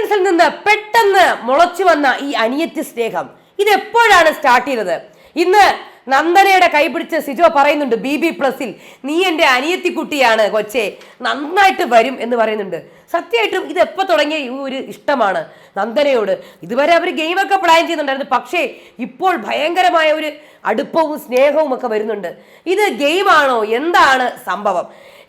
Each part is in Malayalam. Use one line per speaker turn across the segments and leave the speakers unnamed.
ഇന്നസെൻസിൽ നിന്ന് പെട്ടെന്ന് മുളച്ചു വന്ന ഈ അനിയത്തി സ്നേഹം ഇതെപ്പോഴാണ് സ്റ്റാർട്ട് ചെയ്തത്? ഇന്ന് നന്ദനയുടെ കൈപിടിച്ച് സിജോ പറയുന്നുണ്ട് BB+ൽ നീ എൻ്റെ അനിയത്തിക്കുട്ടിയാണ് കൊച്ചേ, നന്നായിട്ട് വരും എന്ന് പറയുന്നുണ്ട്. സത്യമായിട്ടും ഇത് എപ്പോൾ തുടങ്ങിയ ഈ ഒരു ഇഷ്ടമാണ് നന്ദനയോട്? ഇതുവരെ അവർ ഗെയിമൊക്കെ പ്ലാൻ ചെയ്യുന്നുണ്ടായിരുന്നു, പക്ഷേ ഇപ്പോൾ ഭയങ്കരമായ ഒരു അടുപ്പവും സ്നേഹവും ഒക്കെ വരുന്നുണ്ട്. ഇത് ഗെയിമാണോ? എന്താണ് സംഭവം?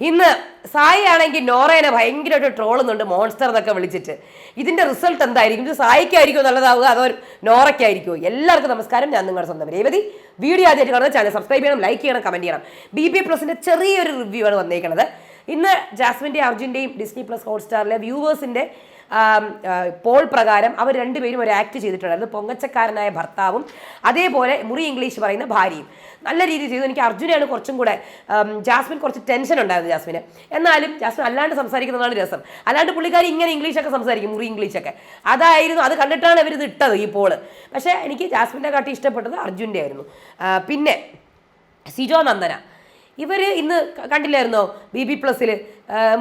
ഇന്ന് സായി ആണെങ്കിൽ നോറേനെ ഭയങ്കരമായിട്ട് ട്രോളുന്നുണ്ട്, മോൺസ്റ്റർ എന്നൊക്കെ വിളിച്ചിട്ട്. ഇതിന്റെ റിസൾട്ട് എന്തായിരിക്കും? ഇത് സായിക്കായിരിക്കും നല്ലതാവുക അതോ നോറയ്ക്കായിരിക്കുമോ? എല്ലാവർക്കും നമസ്കാരം, ഞാൻ നിങ്ങളുടെ സ്വന്തം രേവതി. വീഡിയോ ആദ്യമായിട്ട് കാണുന്ന ചാനൽ സബ്സ്ക്രൈബ് ചെയ്യണം, ലൈക്ക് ചെയ്യണം, കമന്റ് ചെയ്യണം. BB+ന്റെ ചെറിയൊരു റിവ്യൂ ആണ് വന്നേക്കുന്നത്. ഇന്ന് ജാസ്മിൻ്റെയും അർജുൻ്റെയും Disney+ ഹോട്ട്സ്റ്റാറിലെ വ്യൂവേഴ്സിന്റെ പോൾ പ്രകാരം അവർ രണ്ടുപേരും ഒരു ആക്ട് ചെയ്തിട്ടുണ്ടായിരുന്നു. പൊങ്ങച്ചക്കാരനായ ഭർത്താവും അതേപോലെ മുറി ഇംഗ്ലീഷ് പറയുന്ന ഭാര്യയും നല്ല രീതിയിൽ ചെയ്തു. എനിക്ക് അർജുനെയാണ് കുറച്ചും കൂടെ, ജാസ്മിൻ കുറച്ച് ടെൻഷൻ ഉണ്ടായിരുന്നു ജാസ്മിന്. എന്നാലും ജാസ്മിൻ അല്ലാണ്ട് സംസാരിക്കുന്നതാണ് രസം. അല്ലാണ്ട് പുള്ളിക്കാരി ഇങ്ങനെ ഇംഗ്ലീഷൊക്കെ സംസാരിക്കും, മുറി ഇംഗ്ലീഷൊക്കെ. അതായിരുന്നു, അത് കണ്ടിട്ടാണ് ഇവരിത് ഇട്ടത് ഈ പോള്. പക്ഷേ എനിക്ക് ജാസ്മിൻ്റെ കാട്ടി ഇഷ്ടപ്പെട്ടത് അർജുൻ്റെ ആയിരുന്നു. പിന്നെ സിജോ നന്ദന ഇവർ ഇന്ന് കണ്ടില്ലായിരുന്നോ BB+ൽ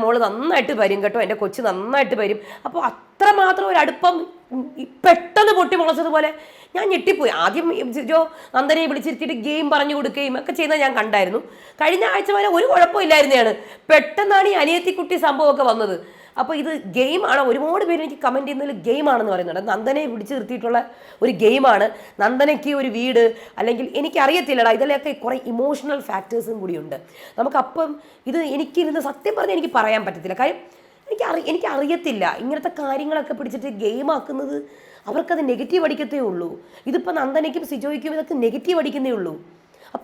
മോള് നന്നായിട്ട് വരും കേട്ടോ, എൻ്റെ കൊച്ച് നന്നായിട്ട് വരും. അപ്പോൾ അത്രമാത്രം ഒരു അടുപ്പം പെട്ടെന്ന് പൊട്ടി മുളച്ചതുപോലെ ഞാൻ ഞെട്ടിപ്പോയി. ആദ്യം സിജോ നന്ദനയെ വിളിച്ചിരുത്തിയിട്ട് ഗെയിം പറഞ്ഞു കൊടുക്കുകയും ഒക്കെ ചെയ്യുന്നത് ഞാൻ കണ്ടായിരുന്നു. കഴിഞ്ഞ ആഴ്ച വരെ ഒരു കുഴപ്പമില്ലായിരുന്നതാണ്, പെട്ടെന്നാണ് ഈ അനിയത്തിക്കുട്ടി സംഭവമൊക്കെ വന്നത്. അപ്പോൾ ഇത് ഗെയിമാണ്. ഒരുപാട് പേര് എനിക്ക് കമൻറ്റ് ചെയ്യുന്നതിൽ ഗെയിമാണെന്ന് പറയുന്നുണ്ട്. നന്ദനയെ പിടിച്ച് നിർത്തിയിട്ടുള്ള ഒരു ഗെയിമാണ്. നന്ദനയ്ക്ക് ഒരു വീട് അല്ലെങ്കിൽ എനിക്കറിയത്തില്ലടാ, ഇതിലൊക്കെ കുറേ ഇമോഷണൽ ഫാക്ടേഴ്സും കൂടിയുണ്ട്. നമുക്കപ്പം ഇത് എനിക്കിരുന്ന് സത്യം പറഞ്ഞാൽ എനിക്ക് പറയാൻ പറ്റത്തില്ല. കാര്യം എനിക്കറിയത്തില്ല ഇങ്ങനത്തെ കാര്യങ്ങളൊക്കെ പിടിച്ചിട്ട് ഗെയിമാക്കുന്നത്. അവർക്കത് നെഗറ്റീവ് അടിക്കത്തേ ഉള്ളൂ. ഇതിപ്പോൾ നന്ദനയ്ക്കും സിജോയ്ക്കും ഇതൊക്കെ നെഗറ്റീവ് അടിക്കുന്നേ ഉള്ളൂ,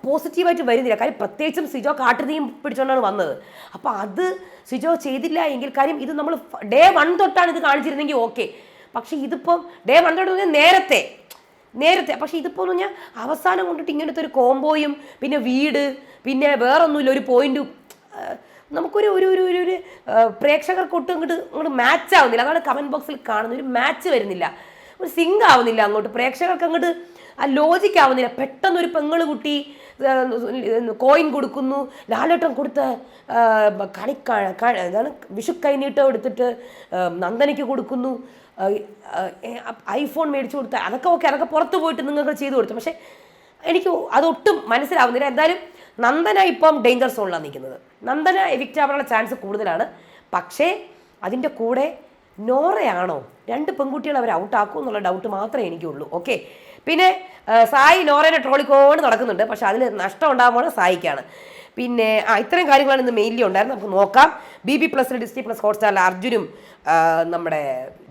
പോസിറ്റീവായിട്ട് വരുന്നില്ല. കാര്യം പ്രത്യേകിച്ചും സിജോ കാട്ടുതീയും പിടിച്ചുകൊണ്ടാണ് വന്നത്. അപ്പോൾ അത് സിജോ ചെയ്തില്ല എങ്കിൽ, കാര്യം ഇത് നമ്മൾ ഡേ 1 തൊട്ടാണ് ഇത് കാണിച്ചിരുന്നെങ്കിൽ ഓക്കെ. പക്ഷേ ഇതിപ്പം ഡേ 1 തൊട്ട് നേരത്തെ പക്ഷേ ഇതിപ്പോൾ എന്ന് പറഞ്ഞാൽ അവസാനം കൊണ്ടിട്ട് ഇങ്ങനത്തെ ഒരു കോംബോയും പിന്നെ വീട് പിന്നെ വേറൊന്നുമില്ല, ഒരു പോയിന്റും നമുക്കൊരു ഒരു ഒരു ഒരു പ്രേക്ഷകർക്കൊട്ടും അങ്ങോട്ട് മാച്ച് ആവുന്നില്ല. അതാണ് കമൻറ്റ് ബോക്സിൽ കാണുന്നത്. ഒരു മാച്ച് വരുന്നില്ല, ഒരു സിങ്ക് ആവുന്നില്ല അങ്ങോട്ട്. പ്രേക്ഷകർക്ക് അങ്ങോട്ട് ആ ലോജിക്ക് ആവുന്നില്ല. പെട്ടെന്നൊരു പെങ്ങള് കുട്ടി കോയിൻ കൊടുക്കുന്നു, ലാലേട്ടൻ കൊടുത്ത എന്താണ് വിഷു കൈനീട്ടം എടുത്തിട്ട് നന്ദനയ്ക്ക് കൊടുക്കുന്നു, ഐഫോൺ മേടിച്ചു കൊടുത്ത അതൊക്കെ ഓക്കെ, അതൊക്കെ പുറത്ത് പോയിട്ട് നിങ്ങൾക്ക് ചെയ്തു കൊടുത്തു. പക്ഷേ എനിക്ക് അതൊട്ടും മനസ്സിലാവുന്നില്ല. എന്തായാലും നന്ദന ഇപ്പം ഡേഞ്ചർ സോണിലാണ് നിൽക്കുന്നത്. നന്ദന എവിക്റ്റ് ആവാനുള്ള ചാൻസ് കൂടുതലാണ്. പക്ഷേ അതിൻ്റെ കൂടെ നോറയാണോ, 2 പെൺകുട്ടികൾ അവർ ഔട്ടാക്കും എന്നുള്ള ഡൗട്ട് മാത്രമേ എനിക്കുള്ളൂ. ഓക്കെ. പിന്നെ സായി നോറേനെ ട്രോളിക്കോണ്ട് നടക്കുന്നുണ്ട്, പക്ഷെ അതിൽ നഷ്ടം ഉണ്ടാകുമ്പോൾ സായിക്കാണ്. പിന്നെ ഇത്രയും കാര്യങ്ങളാണ് ഇന്ന് മെയിൻലി ഉണ്ടായിരുന്നത്. നമുക്ക് നോക്കാം. BB+ൽ Disney+ ഹോട്ട്സ്റ്റാറിൽ അർജുനും നമ്മുടെ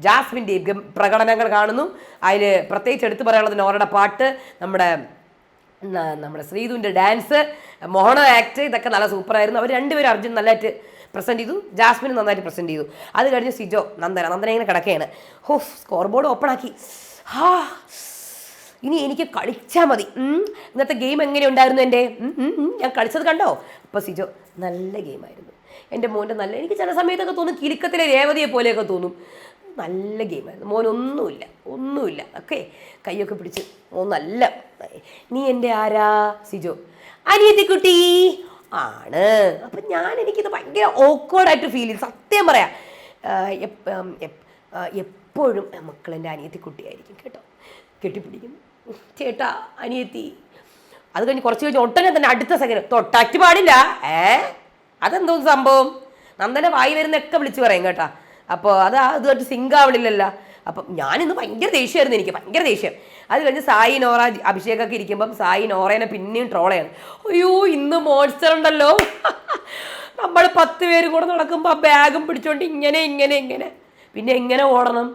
ജാസ്മിൻ്റെയും പ്രകടനങ്ങൾ കാണുന്നു. അതിൽ പ്രത്യേകിച്ച് എടുത്തു പറയാനുള്ളത് നോറയുടെ പാട്ട്, നമ്മുടെ ശ്രീധുവിൻ്റെ ഡാൻസ്, മോഹന ആക്ട്, ഇതൊക്കെ നല്ല സൂപ്പറായിരുന്നു. അവർ രണ്ടുപേരും അർജുൻ നല്ലതായിട്ട് പ്രസൻറ്റ് ചെയ്തു, ജാസ്മിൻ നന്നായിട്ട് പ്രസൻറ്റ് ചെയ്തു. അത് കഴിഞ്ഞ് സിജോ നന്ദന ഇങ്ങനെ കിടക്കുകയാണ്. സ്കോർ ബോർഡ് ഓപ്പൺ ആക്കി. ഇനി എനിക്ക് കളിച്ചാൽ മതി. ഇന്നത്തെ ഗെയിം എങ്ങനെ ഉണ്ടായിരുന്നു എൻ്റെ? ഞാൻ കളിച്ചത് കണ്ടോ? അപ്പോൾ സിജോ നല്ല ഗെയിമായിരുന്നു എൻ്റെ മോൻ്റെ. നല്ല, എനിക്ക് ചില സമയത്തൊക്കെ തോന്നും കിലുക്കത്തിലെ രേവതിയെ പോലെയൊക്കെ തോന്നും. നല്ല ഗെയിമായിരുന്നു. ഒന്നുമില്ല ഓക്കെ. കൈയൊക്കെ പിടിച്ച് നല്ല. നീ എൻ്റെ ആരാ? സിജോ അനിയത്തിക്കുട്ടി ആണ്. അപ്പം എനിക്കിത് ഭയങ്കര ഓക്വേർഡായിട്ട് ഫീൽ ചെയ്തു. സത്യം പറയാം, എപ്പോഴും മക്കളെൻ്റെ അനിയത്തിക്കുട്ടിയായിരിക്കും കേട്ടോ. കെട്ടിപ്പിടിക്കുന്നു, ചേട്ടാ അനിയത്തി. അത് കഴിഞ്ഞ് കുറച്ച് കഴിഞ്ഞ് ഒട്ടനെ തന്നെ അടുത്ത സെക്കൻഡ് തൊട്ടാറ്റ് പാടില്ല. അതെന്തോ സംഭവം? നന്ദന വായി വരുന്നൊക്കെ വിളിച്ച് പറയും കേട്ടാ. അപ്പോൾ അതുമായിട്ട് സിങ്ക് ആവണില്ലല്ലോ. അപ്പം ഞാനിന്ന് ഭയങ്കര ദേഷ്യമായിരുന്നു, എനിക്ക് ഭയങ്കര ദേഷ്യം. അത് കഴിഞ്ഞ് സായി നോറ അഭിഷേകൊക്കെ ഇരിക്കുമ്പം സായി നോറേനെ പിന്നെയും ട്രോളയാണ്. അയ്യോ ഇന്ന് മോൺസ്റ്റർ ഉണ്ടല്ലോ, നമ്മൾ 10 പേരും കൂടെ നടക്കുമ്പോൾ ആ ബാഗും പിടിച്ചോണ്ട് ഇങ്ങനെ പിന്നെ എങ്ങനെ ഓടണം?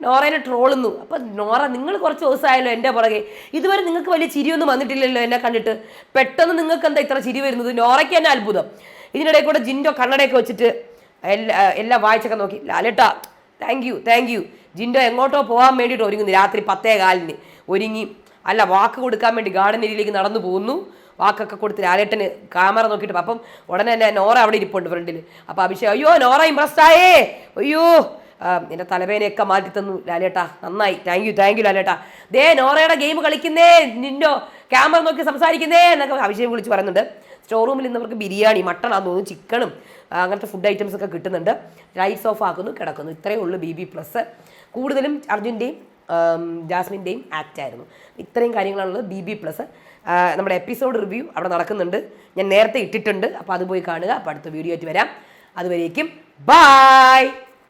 നോറേനെ ട്രോളുന്നു. അപ്പം നോറ, നിങ്ങൾ കുറച്ച് ദിവസമായല്ലോ എൻ്റെ പുറകെ, ഇതുവരെ നിങ്ങൾക്ക് വലിയ ചിരിയൊന്നും വന്നിട്ടില്ലല്ലോ എന്നെ കണ്ടിട്ട്. പെട്ടെന്ന് നിങ്ങൾക്ക് എന്താ ഇത്ര ചിരി വരുന്നത്? നോറയ്ക്ക് തന്നെ അത്ഭുതം. ഇതിനിടയിൽ കൂടെ ജിൻഡോ കണ്ണടയൊക്കെ വെച്ചിട്ട് എല്ലാ വായിച്ചൊക്കെ നോക്കി. ലാലേട്ടാ താങ്ക് യു. ജിൻഡോ എങ്ങോട്ടോ പോകാൻ വേണ്ടിയിട്ട് ഒരുങ്ങുന്നു. രാത്രി 10:15 ഒരുങ്ങി, അല്ല വാക്ക് കൊടുക്കാൻ വേണ്ടി ഗാർഡൻ ഏരിയയിലേക്ക് നടന്നു പോകുന്നു. വാക്കൊക്കെ കൊടുത്ത് ലാലേട്ടന് ക്യാമറ നോക്കിയിട്ട്. അപ്പം ഉടനെ തന്നെ നോറ അവിടെ ഇരിപ്പുണ്ട് ഫ്രണ്ടിൽ. അപ്പോൾ അഭിഷേക്, അയ്യോ നോറ ഇമ്പ്രസ്ഡ് ആയേ, അയ്യോ എൻ്റെ തലവേനയൊക്കെ മാറ്റി തന്നു ലാലേട്ടാ, നന്നായി, താങ്ക് യു ലാലേട്ടാ. നോറയുടെ ഗെയിം കളിക്കുന്നേ, നിന്നോ ക്യാമറ നോക്കി സംസാരിക്കുന്നേ എന്നൊക്കെ അഭിഷേക് വിളിച്ച് പറയുന്നുണ്ട്. സ്റ്റോർ റൂമിൽ ഇന്നവർക്ക് ബിരിയാണി മട്ടണാന്ന് തോന്നുന്നു, ചിക്കനും അങ്ങനത്തെ ഫുഡ് ഐറ്റംസ് ഒക്കെ കിട്ടുന്നുണ്ട്. ലൈറ്റ്സ് ഓഫ് ആക്കുന്നു, കിടക്കുന്നു. ഇത്രയേ ഉള്ളൂ BB+. കൂടുതലും അർജുൻ്റെയും ജാസ്മിൻ്റെയും ആക്ട് ആയിരുന്നു. ഇത്രയും കാര്യങ്ങളാണുള്ളത് BB+. നമ്മുടെ എപ്പിസോഡ് റിവ്യൂ അവിടെ നടക്കുന്നുണ്ട്, ഞാൻ നേരത്തെ ഇട്ടിട്ടുണ്ട്. അപ്പോൾ അത് പോയി കാണുക. അപ്പോൾ അടുത്ത വീഡിയോ ആയിട്ട് വരാം. അതുവരേക്കും ബൈ.